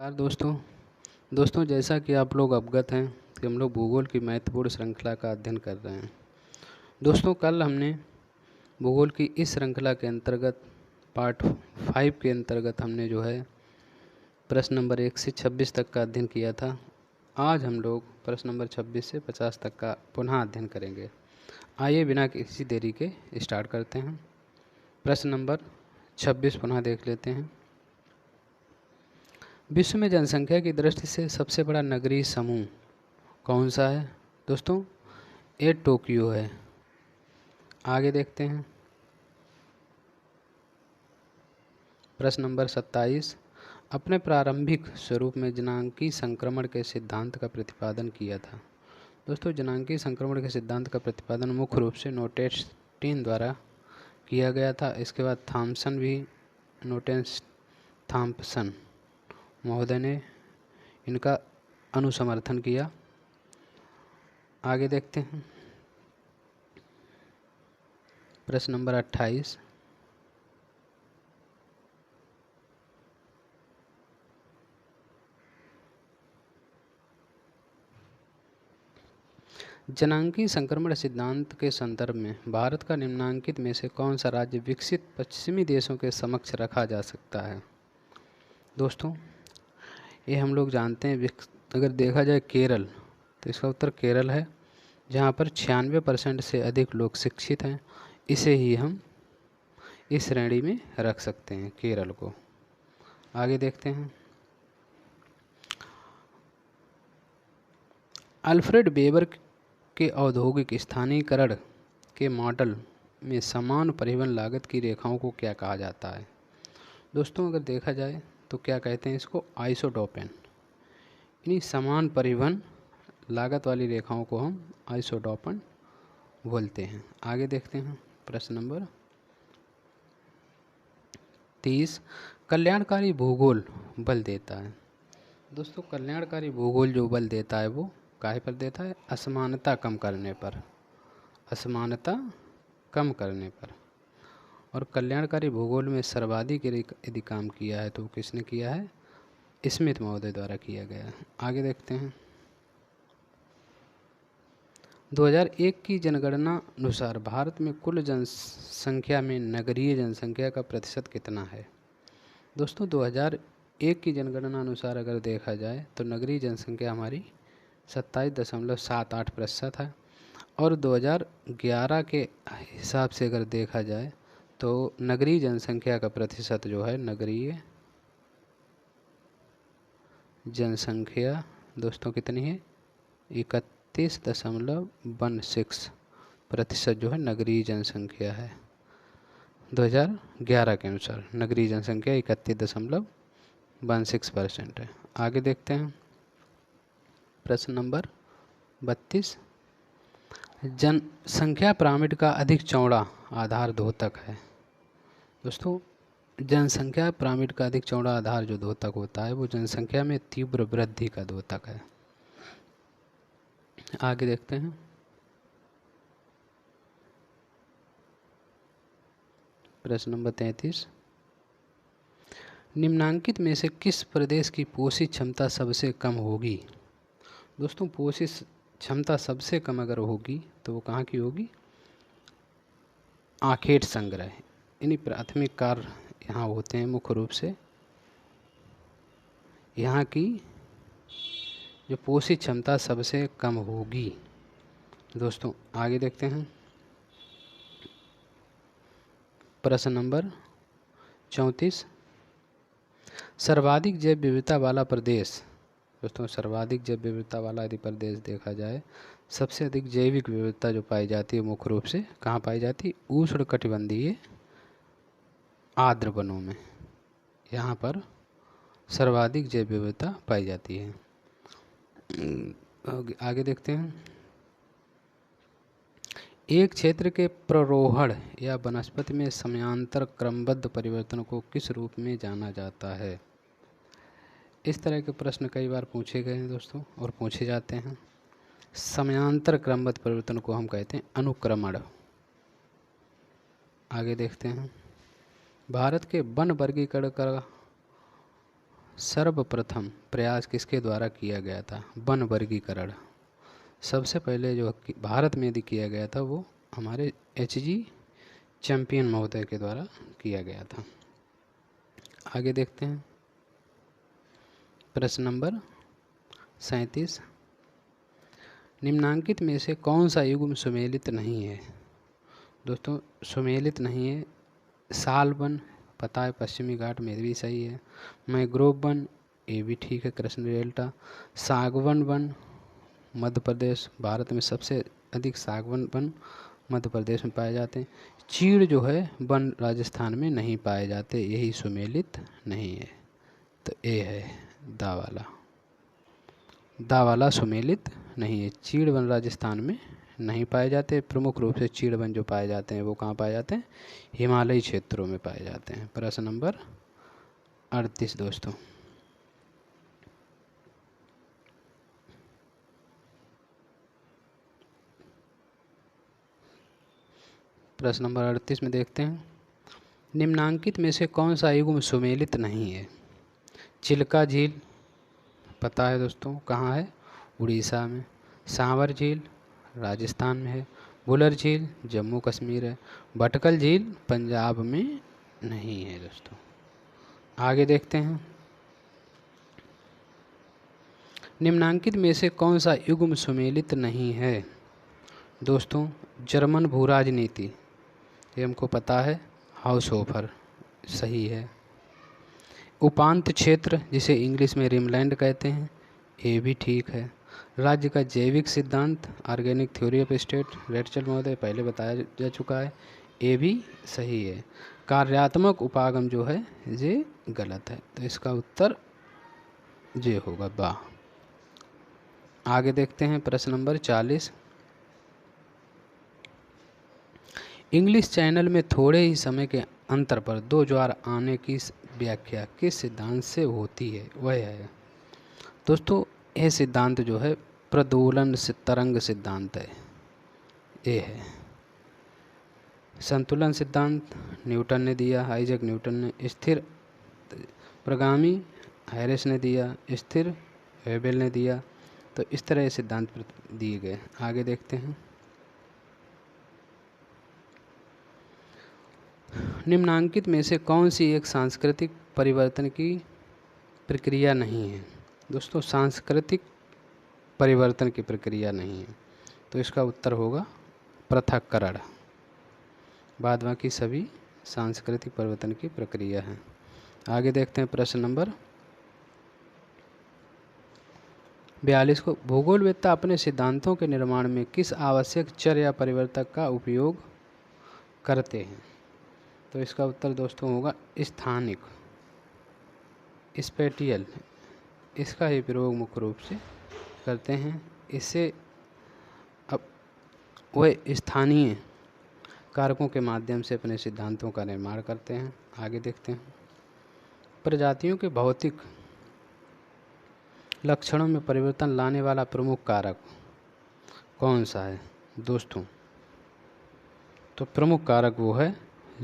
यार दोस्तों जैसा कि आप लोग अवगत हैं कि हम लोग भूगोल की महत्वपूर्ण श्रृंखला का अध्ययन कर रहे हैं। दोस्तों कल हमने भूगोल की इस श्रृंखला के अंतर्गत पार्ट 5 के अंतर्गत हमने जो है प्रश्न नंबर 1 से 26 तक का अध्ययन किया था। आज हम लोग प्रश्न नंबर 26 से 50 तक का पुनः अध्ययन करेंगे। आइए बिना किसी देरी के स्टार्ट करते हैं। प्रश्न नंबर 26 पुनः देख लेते हैं। विश्व में जनसंख्या की दृष्टि से सबसे बड़ा नगरीय समूह कौन सा है? दोस्तों ये टोक्यो है। आगे देखते हैं। प्रश्न नंबर 27, अपने प्रारंभिक स्वरूप में जनांकी संक्रमण के सिद्धांत का प्रतिपादन किया था। दोस्तों जनांकी संक्रमण के सिद्धांत का प्रतिपादन मुख्य रूप से नोटेस्टीन द्वारा किया गया था। इसके बाद थॉम्पसन महोदय ने इनका अनुसमर्थन किया। आगे देखते हैं। प्रश्न नंबर 28, जनांकी संक्रमण सिद्धांत के संदर्भ में भारत का निम्नलिखित में से कौन सा राज्य विकसित पश्चिमी देशों के समक्ष रखा जा सकता है? दोस्तों ये हम लोग जानते हैं, अगर देखा जाए केरल, तो इसका उत्तर केरल है, जहाँ पर 96% से अधिक लोग शिक्षित हैं। इसे ही हम इस श्रेणी में रख सकते हैं, केरल को। आगे देखते हैं। अल्फ्रेड वेबर के औद्योगिक स्थानीयकरण के मॉडल में समान परिवहन लागत की रेखाओं को क्या कहा जाता है? दोस्तों अगर देखा जाए तो क्या कहते हैं इसको? आइसोटोपेन। इन्हीं समान परिवहन लागत वाली रेखाओं को हम आइसोटोपेन बोलते हैं। आगे देखते हैं। प्रश्न नंबर 30, कल्याणकारी भूगोल बल देता है। दोस्तों कल्याणकारी भूगोल जो बल देता है वो काहे पर देता है? असमानता कम करने पर। असमानता कम करने पर। और कल्याणकारी भूगोल में सर्वाधिक यदि काम किया है तो वो किसने किया है? स्मिथ महोदय द्वारा किया गया है। आगे देखते हैं। 2001 की जनगणना अनुसार भारत में कुल जनसंख्या में नगरीय जनसंख्या का प्रतिशत कितना है? दोस्तों 2001 की जनगणना अनुसार अगर देखा जाए तो नगरीय जनसंख्या हमारी 27.78% है। और 2011 के हिसाब से अगर देखा जाए तो नगरीय जनसंख्या का प्रतिशत जो है, नगरीय जनसंख्या दोस्तों कितनी है? 31.16% जो है नगरीय जनसंख्या है। 2011 के अनुसार नगरीय जनसंख्या 31.16% है। आगे देखते हैं। प्रश्न नंबर 32, जनसंख्या पिरामिड का अधिक चौड़ा आधार द्योतक है। दोस्तों जनसंख्या पिरामिड का अधिक चौड़ा आधार जो द्योतक होता है वो जनसंख्या में तीव्र वृद्धि का द्योतक है। आगे देखते हैं। प्रश्न नंबर 33, निम्नांकित में से किस प्रदेश की पोषी क्षमता सबसे कम होगी? दोस्तों पोषी क्षमता सबसे कम अगर होगी तो वो कहाँ की होगी? आखेट संग्रह। इन्हीं प्राथमिक कार्य यहाँ होते हैं मुख्य रूप से। यहाँ की जो पोषी क्षमता सबसे कम होगी। दोस्तों आगे देखते हैं। प्रश्न नंबर 34, सर्वाधिक जैव विविधता वाला प्रदेश। दोस्तों सर्वाधिक जैव विविधता वाला यदि प्रदेश देखा जाए, सबसे अधिक जैविक विविधता जो पाई जाती है मुख्य रूप से कहाँ पाई जाती है? उष्णकटिबंधीय आर्द्र वनों में। यहाँ पर सर्वाधिक जैव विविधता पाई जाती है। आगे देखते हैं। एक क्षेत्र के प्ररोहण या वनस्पति में समयांतर क्रमबद्ध परिवर्तन को किस रूप में जाना जाता है? इस तरह के प्रश्न कई बार पूछे गए हैं दोस्तों और पूछे जाते हैं। समयांतर क्रमबद्ध परिवर्तन को हम कहते हैं अनुक्रमण। आगे देखते हैं। भारत के वन वर्गीकरण का सर्वप्रथम प्रयास किसके द्वारा किया गया था? वन वर्गीकरण सबसे पहले जो भारत में यदि किया गया था वो हमारे H.G. चैंपियन महोदय के द्वारा किया गया था। आगे देखते हैं प्रश्न नंबर 37। निम्नांकित में से कौन सा युग्म सुमेलित नहीं है? दोस्तों सुमेलित नहीं है। साल वन पता है पश्चिमी घाट में भी सही है। मैंग्रोव वन ये भी ठीक है, कृष्ण डेल्टा। सागवन वन मध्य प्रदेश, भारत में सबसे अधिक सागवन वन मध्य प्रदेश में पाए जाते हैं। चीड़ जो है वन राजस्थान में नहीं पाए जाते, यही सुमेलित नहीं है। तो ये है दा वाला सुमेलित नहीं है। चीड़ वन राजस्थान में नहीं पाए जाते। प्रमुख रूप से चीड़ वन जो पाए जाते हैं वो कहाँ पाए जाते हैं? हिमालयी क्षेत्रों में पाए जाते हैं। प्रश्न नंबर 38 दोस्तों। प्रश्न नंबर 38 में देखते हैं निम्नांकित में से कौन सा युग्म सुमेलित नहीं है? चिल्का झील पता है दोस्तों कहाँ है? उड़ीसा में। सांवर झील राजस्थान में है। बुलर झील जम्मू कश्मीर है। भटकल झील पंजाब में नहीं है दोस्तों। आगे देखते हैं निम्नांकित में से कौन सा युग्म सुमेलित नहीं है? दोस्तों जर्मन भू राजनीति ये हमको पता है, हाउसहोफर सही है। उपांत क्षेत्र जिसे इंग्लिश में रिमलैंड कहते हैं ये भी ठीक है। राज्य का जैविक सिद्धांत ऑर्गेनिक थ्योरी ऑफ स्टेट रेटचल महोदय पहले बताया जा चुका है, ये भी सही है। कार्यात्मक उपागम जो है ये गलत है, तो इसका उत्तर ये होगा बा। आगे देखते हैं प्रश्न नंबर 40। इंग्लिश चैनल में थोड़े ही समय के अंतर पर दो ज्वार आने की व्याख्या किस सिद्धांत से होती है? वह है दोस्तों यह सिद्धांत जो है प्रदोलन तरंग सिद्धांत है। ये है संतुलन सिद्धांत न्यूटन ने दिया, आइजैक न्यूटन ने। स्थिर प्रगामी हैरिस ने दिया, स्थिर वेबल ने दिया। तो इस तरह ये सिद्धांत दिए गए। आगे देखते हैं निम्नांकित में से कौन सी एक सांस्कृतिक परिवर्तन की प्रक्रिया नहीं है? दोस्तों सांस्कृतिक परिवर्तन की प्रक्रिया नहीं है, तो इसका उत्तर होगा पृथक्करण। बाद बाकी सभी सांस्कृतिक परिवर्तन की प्रक्रिया है। आगे देखते हैं प्रश्न नंबर 42 को। भूगोलवेत्ता अपने सिद्धांतों के निर्माण में किस आवश्यक चर या परिवर्तक का उपयोग करते हैं? तो इसका उत्तर दोस्तों होगा स्थानिक, स्पेटियल। इसका ही प्रयोग मुख्य रूप से करते हैं। इससे अब वह स्थानीय कारकों के माध्यम से अपने सिद्धांतों का निर्माण करते हैं। आगे देखते हैं प्रजातियों के भौतिक लक्षणों में परिवर्तन लाने वाला प्रमुख कारक कौन सा है? दोस्तों तो प्रमुख कारक वो है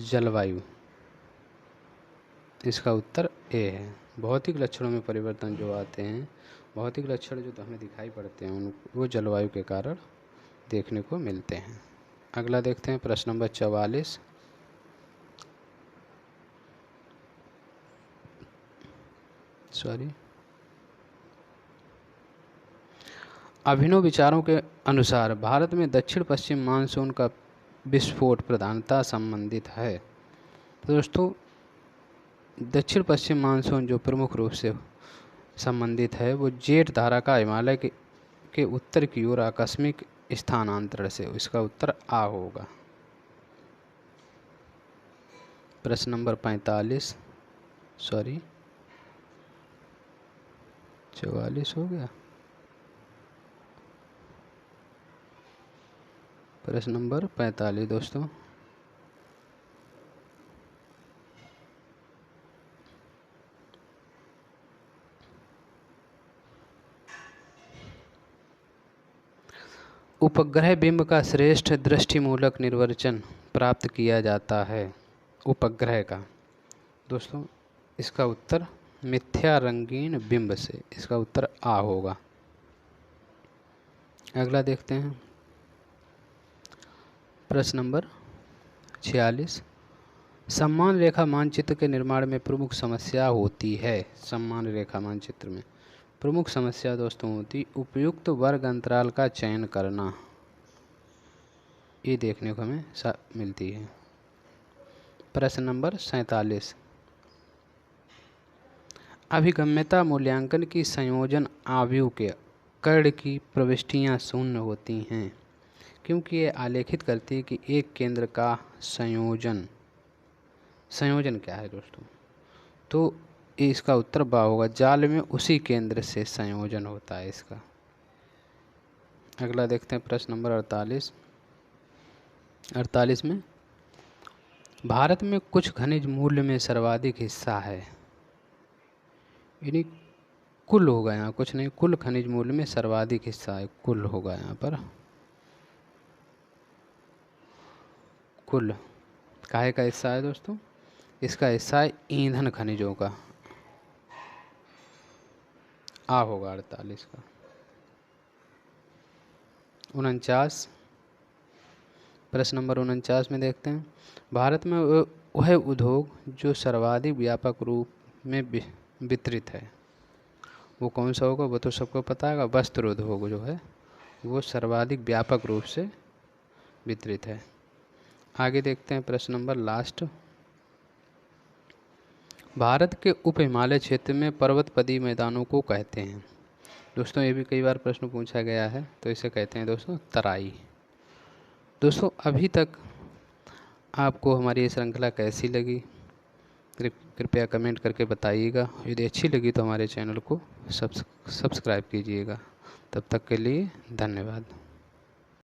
जलवायु। इसका उत्तर ए है। भौतिक लक्षणों में परिवर्तन जो आते हैं, भौतिक लक्षण जो तो हमें दिखाई पड़ते हैं वो जलवायु के कारण देखने को मिलते हैं। अगला देखते हैं प्रश्न नंबर 44। अभिनव विचारों के अनुसार भारत में दक्षिण पश्चिम मानसून का विस्फोट प्रधानता संबंधित है। तो दोस्तों दक्षिण पश्चिम मानसून जो प्रमुख रूप से संबंधित है वो जेठ धारा का हिमालय के उत्तर की ओर आकस्मिक स्थानांतरण से। इसका उत्तर आ होगा। प्रश्न नंबर 44 44 हो गया। प्रश्न नंबर 45 दोस्तों। उपग्रह बिंब का श्रेष्ठ दृष्टिमूलक निर्वचन प्राप्त किया जाता है उपग्रह का। दोस्तों इसका उत्तर मिथ्या रंगीन बिंब से। इसका उत्तर आ होगा। अगला देखते हैं प्रश्न नंबर 46। सम्मान रेखा मानचित्र के निर्माण में प्रमुख समस्या होती है। सम्मान रेखा मानचित्र में प्रमुख समस्या दोस्तों होती उपयुक्त वर्ग अंतराल का चयन करना। ये देखने को हमें मिलती है। प्रश्न नंबर 47। अभिगम्यता मूल्यांकन की संयोजन आव्यूह के कर्ण की प्रविष्टियां शून्य होती हैं क्योंकि ये आलेखित करती है कि एक केंद्र का संयोजन क्या है दोस्तों, तो इसका उत्तर बा होगा। जाल में उसी केंद्र से संयोजन होता है इसका। अगला देखते हैं प्रश्न नंबर 48। 48 में भारत में कुछ खनिज मूल्य में सर्वाधिक हिस्सा है, यानी कुल होगा यहाँ, कुछ नहीं, कुल खनिज मूल्य में सर्वाधिक हिस्सा है, कुल होगा यहाँ पर। कुल काहे का हिस्सा है दोस्तों, इसका हिस्सा है ईंधन खनिजों का। आ होगा 48 का। 49। प्रश्न नंबर 49 में देखते हैं भारत में वह उद्योग जो सर्वाधिक व्यापक रूप में वितरित है, वो कौन सा होगा, वो तो सबको पता है। वस्त्र उद्योग जो है वो सर्वाधिक व्यापक रूप से वितरित है। आगे देखते हैं प्रश्न नंबर लास्ट। भारत के उप हिमालय क्षेत्र में पर्वतपदी मैदानों को कहते हैं। दोस्तों ये भी कई बार प्रश्न पूछा गया है, तो इसे कहते हैं दोस्तों तराई। दोस्तों अभी तक आपको हमारी ये श्रृंखला कैसी लगी कृपया कमेंट करके बताइएगा। यदि अच्छी लगी तो हमारे चैनल को सब्सक्राइब कीजिएगा। तब तक के लिए धन्यवाद।